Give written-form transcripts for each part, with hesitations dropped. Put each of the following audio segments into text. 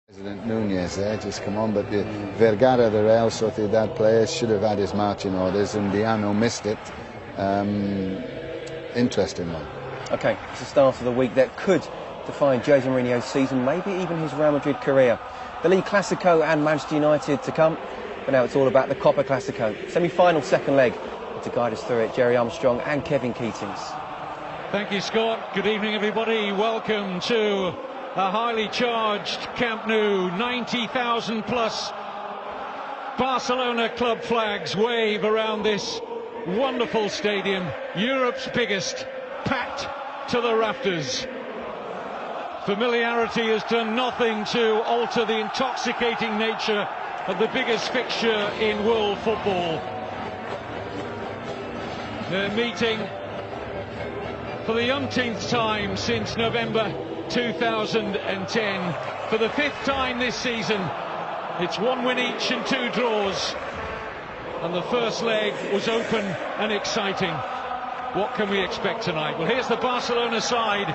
President Nunez there, just come on, but the Vergara, the Real Sociedad player, should have had his marching orders, and Diano missed it. Interesting one. Okay, it's the start of the week that could define Jose Mourinho's season, maybe even his Real Madrid career. The League Clasico and Manchester United to come, but now it's all about the Copa Clasico. Semi-final second leg. And to guide us through it, Jerry Armstrong and Kevin Keatings. Thank you, Scott. Good evening, everybody. Welcome to a highly charged Camp Nou. 90,000 plus Barcelona club flags wave around this wonderful stadium, Europe's biggest, packed to the rafters. Familiarity has done nothing to alter the intoxicating nature of the biggest fixture in world football. They're meeting for the umpteenth time since November 2010. For the fifth time this season, it's one win each and two draws. And the first leg was open and exciting. What can we expect tonight? Well, here's the Barcelona side.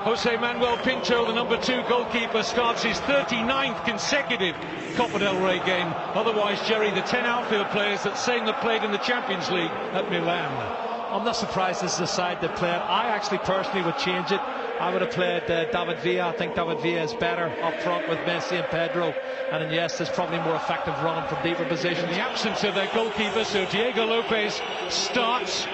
Jose Manuel Pinto, the number 2 goalkeeper, starts his 39th consecutive Copa del Rey game. Otherwise, Jerry, the 10 outfield players that same that played in the Champions League at Milan. I'm not surprised this is the side that played. I actually personally would change it. I would have played David Villa. I think David Villa is better up front with Messi and Pedro. And then, yes, there's probably more effective running from deeper positions. In the absence of their goalkeeper, so Diego Lopez starts.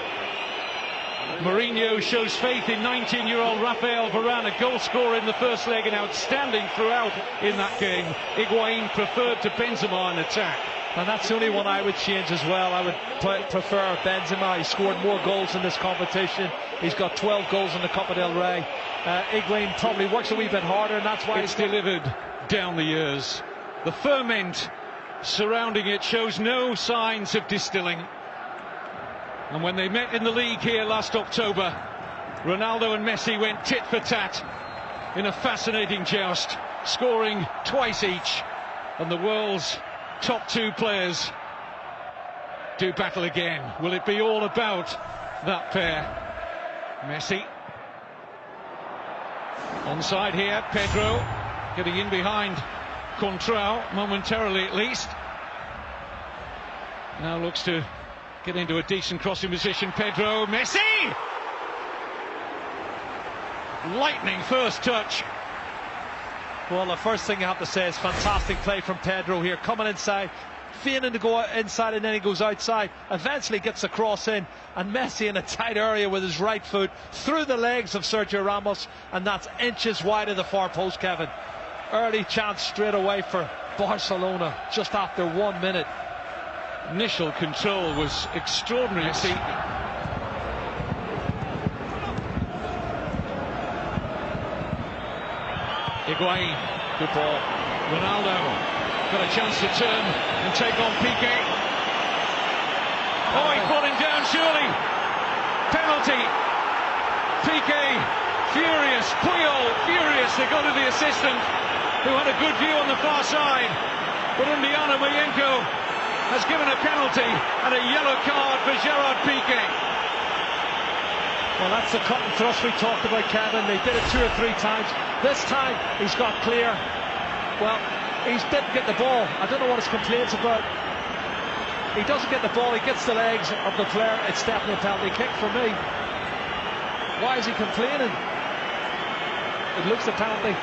Mourinho shows faith in 19-year-old Rafael Varane, a goal scorer in the first leg and outstanding throughout in that game. Higuain preferred to Benzema in attack. And that's the only one I would change as well. I would prefer Benzema. He scored more goals in this competition. He's got 12 goals in the Copa del Rey. Higuain probably works a wee bit harder, and that's why it's delivered down the years. The ferment surrounding it shows no signs of distilling. And when they met in the league here last October, Ronaldo and Messi went tit for tat in a fascinating joust, scoring twice each. And the world's top 2 players do battle again. Will it be all about that pair? Messi. Onside here, Pedro getting in behind Contrao, momentarily at least. Now looks to get into a decent crossing position. Pedro, Messi! Lightning first touch. Well, the first thing you have to say is fantastic play from Pedro here, coming inside, feigning to go inside, and then he goes outside, eventually gets the cross in, and Messi in a tight area with his right foot through the legs of Sergio Ramos, and that's inches wide of the far post, Kevin. Early chance straight away for Barcelona just after 1 minute. Initial control was extraordinary. Higuain, good ball. Ronaldo got a chance to turn and take on Piqué. Oh, he put him down, surely. Penalty. Piqué furious. Puyol furious. They go to the assistant, who had a good view on the far side. But Indiana Mayenko has given a penalty and a yellow card for Gerard Piqué. Well, that's the cut and thrust we talked about, Kevin. They did it 2 or 3 times. This time he's got clear. Well, he didn't get the ball. I don't know what his complaints about. He doesn't get the ball, he gets the legs of the player. It's definitely a penalty kick for me. Why is he complaining? It looks a penalty.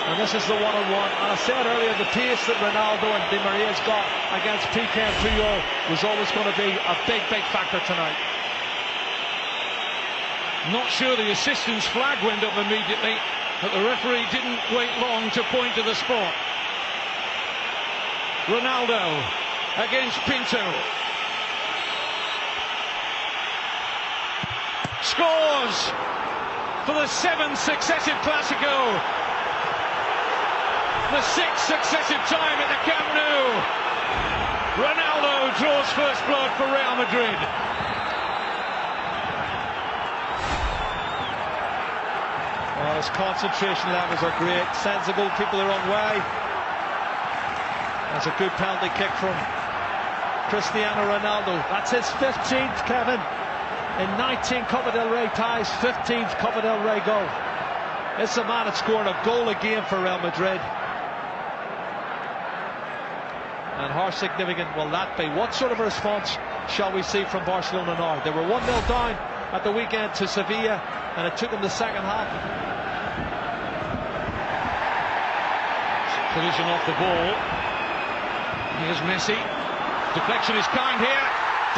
And this is the one-on-one. And I said earlier, the pace that Ronaldo and Di Maria's got against Piqué and Puyol was always going to be a big, big factor tonight. Not sure the assistant's flag went up immediately, but the referee didn't wait long to point to the spot. Ronaldo against Pinto. Scores for the 7th successive Clasico. The 6th successive time at the Camp Nou. Ronaldo draws first blood for Real Madrid. Well, his concentration levels are great. Sends the goalkeeper the wrong way. That's a good penalty kick from Cristiano Ronaldo. That's his 15th, Kevin. in 19 Copa del Rey ties, 15th Copa del Rey goal. It's a man that scored a goal a game for Real Madrid. And how significant will that be? What sort of a response shall we see from Barcelona now? They were 1-0 down at the weekend to Sevilla, and it took them the second half. Collision off the ball. Here's Messi. Deflection is kind here.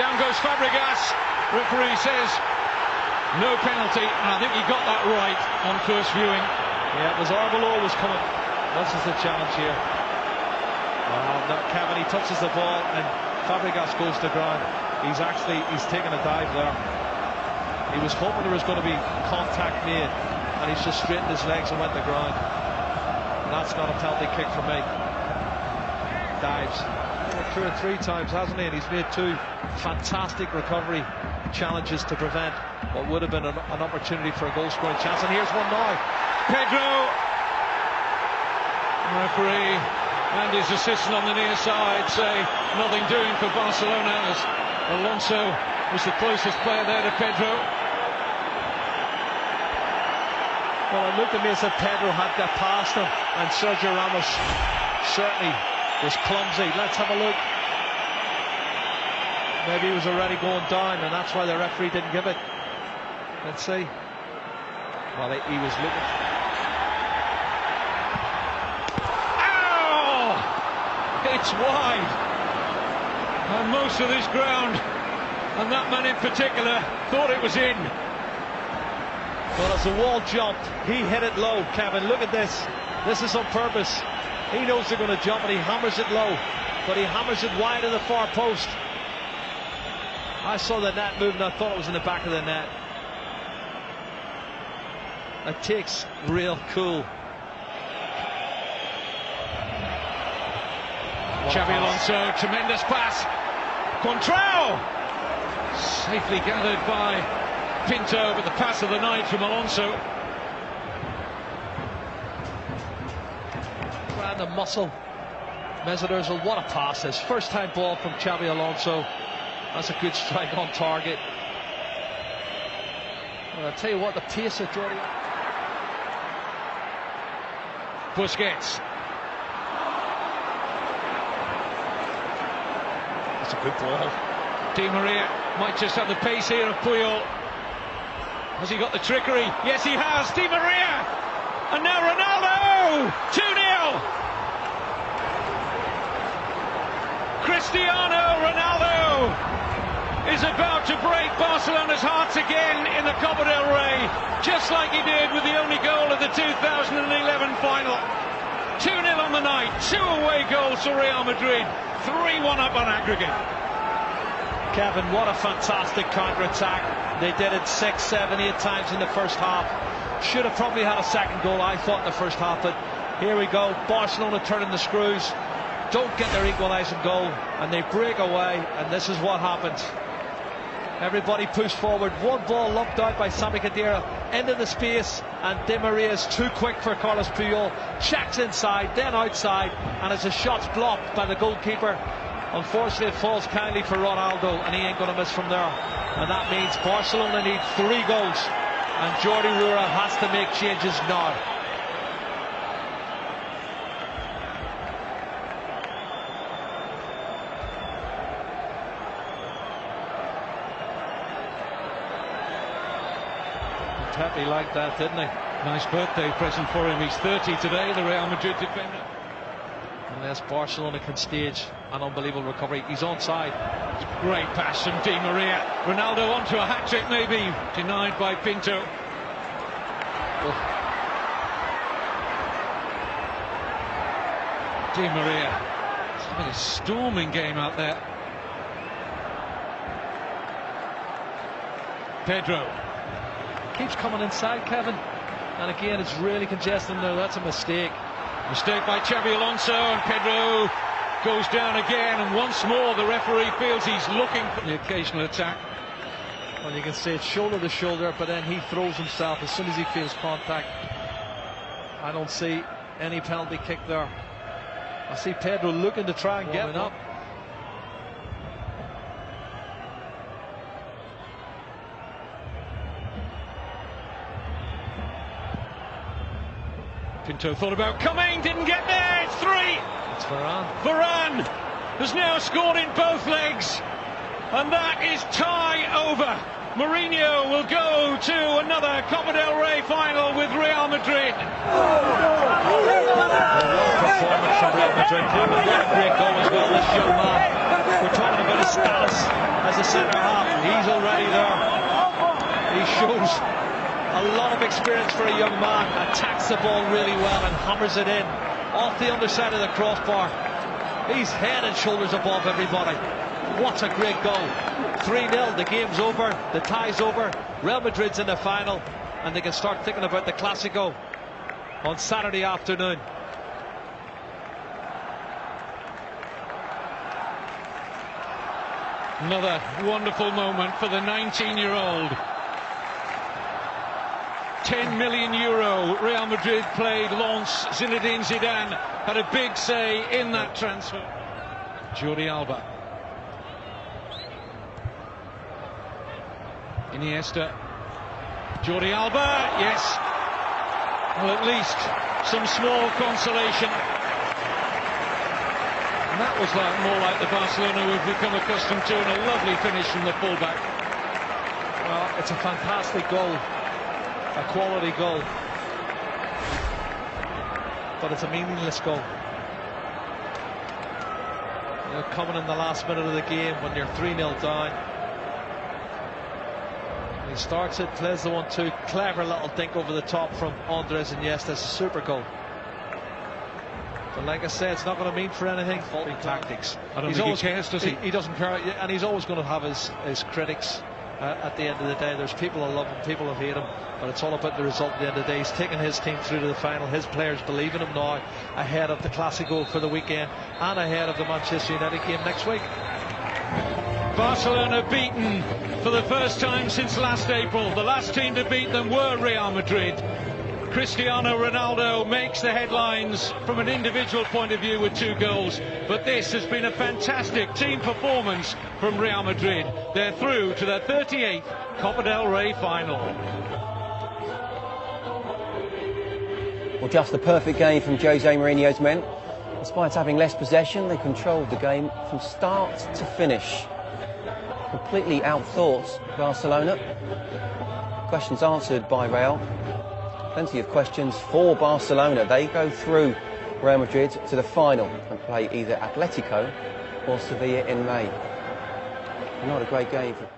Down goes Fabregas. Referee says no penalty, and I think he got that right on first viewing. Yeah, it was Arbeloa was coming. This is the challenge here. Kevin, he touches the ball and Fabregas goes to ground. He's taken a dive there. He was hoping there was going to be contact made, and he's just straightened his legs and went to ground. And that's not a penalty kick for me. Dives 2 or 3 times, hasn't he? And he's made 2 fantastic recovery challenges to prevent what would have been an opportunity for a goal scoring chance. And here's one now. Pedro, referee and his assistant on the near side say nothing doing for Barcelona, as Alonso was the closest player there to Pedro. Well, it looked to me as if Pedro had got past him, and Sergio Ramos certainly was clumsy. Let's have a look. Maybe he was already going down, and that's why the referee didn't give it. Let's see. Well, he was looking. It's wide, and most of this ground, and that man in particular, thought it was in. Well, as the wall jumped, he hit it low. Kevin, look at this. This is on purpose. He knows they're going to jump, and he hammers it low, but he hammers it wide of the far post. I saw the net move, and I thought it was in the back of the net. It takes real cool. Xabi Alonso, tremendous pass. Contrao! Safely gathered by Pinto, but the pass of the night from Alonso. Random muscle. Mesut Ozil, what a pass this. First time ball from Xabi Alonso. That's a good strike on target. Well, I'll tell you what, the pace of Jordi. Busquets. That's a good ball. Di Maria might just have the pace here of Puyol. Has he got the trickery? Yes, he has. Di Maria! And now Ronaldo! 2-0! Cristiano Ronaldo is about to break Barcelona's hearts again in the Copa del Rey, just like he did with the only goal of the 2011 final. 2-0 on the night, 2 away goals for Real Madrid, 3-1 up on aggregate. Kevin, what a fantastic counter-attack. They did it 6, 7, 8 times in the first half. Should have probably had a second goal, I thought, in the first half, but here we go. Barcelona turning the screws, don't get their equalising goal, and they break away, and this is what happens. Everybody pushed forward, one ball lumped out by Sami Khedira into the space, and Di Maria is too quick for Carlos Puyol. Checks inside, then outside, and as the shot's blocked by the goalkeeper, unfortunately it falls kindly for Ronaldo, and he ain't going to miss from there. And that means Barcelona need 3 goals, and Jordi Rura has to make changes now. Pepe liked that, didn't he? Nice birthday present for him. He's 30 today, the Real Madrid defender. Unless Barcelona can stage an unbelievable recovery. He's onside. Great pass from Di Maria. Ronaldo onto a hat-trick maybe. Denied by Pinto. Oh. Di Maria. It's having a storming game out there. Pedro. Keeps coming inside, Kevin. And again, it's really congested now. That's a mistake. Mistake by Xabi Alonso, and Pedro goes down again, and once more the referee feels he's looking for the occasional attack. Well, you can see it's shoulder to shoulder, but then he throws himself as soon as he feels contact. I don't see any penalty kick there. I see Pedro looking to try and get it up. Pinto thought about coming, didn't get there. It's 3. It's Varane. Varane has now scored in both legs, and that is tie over. Mourinho will go to another Copa del Rey final with Real Madrid. Performance from Real Madrid. What a great goal as well, this young man. We're talking about his status as a centre half. He's already there. He shows a lot of experience for a young man. Attacks the ball really well and hammers it in off the underside of the crossbar. He's head and shoulders above everybody. What a great goal. 3-0, the game's over, the tie's over. Real Madrid's in the final, and they can start thinking about the Clásico on Saturday afternoon. Another wonderful moment for the 19-year-old. 10 million euro Real Madrid played Lens. Zinedine Zidane had a big say in that transfer. Jordi Alba. Iniesta. Jordi Alba, yes. Well, at least some small consolation. And that was more like the Barcelona we've become accustomed to, and a lovely finish from the fullback. Well, it's a fantastic goal. A quality goal. But it's a meaningless goal. You know, coming in the last minute of the game when you're 3-0 down. He starts it, plays the 1-2, clever little dink over the top from Andres Iniesta, super goal. But like I say, it's not going to mean for anything. Faulty tactics. I don't think he cares, does he? He doesn't care, and he's always going to have his critics. At the end of the day, there's people who love him, people who hate him, but it's all about the result at the end of the day. He's taken his team through to the final. His players believe in him now, ahead of the Clásico for the weekend and ahead of the Manchester United game next week. Barcelona beaten for the first time since last April. The last team to beat them were Real Madrid. Cristiano Ronaldo makes the headlines from an individual point of view with 2 goals, but this has been a fantastic team performance from Real Madrid. They're through to their 38th Copa del Rey final. Well, just the perfect game from Jose Mourinho's men. Despite having less possession, they controlled the game from start to finish. Completely outthought Barcelona. Questions answered by Real. Plenty of questions for Barcelona. They go through Real Madrid to the final and play either Atletico or Sevilla in May. Not a great game for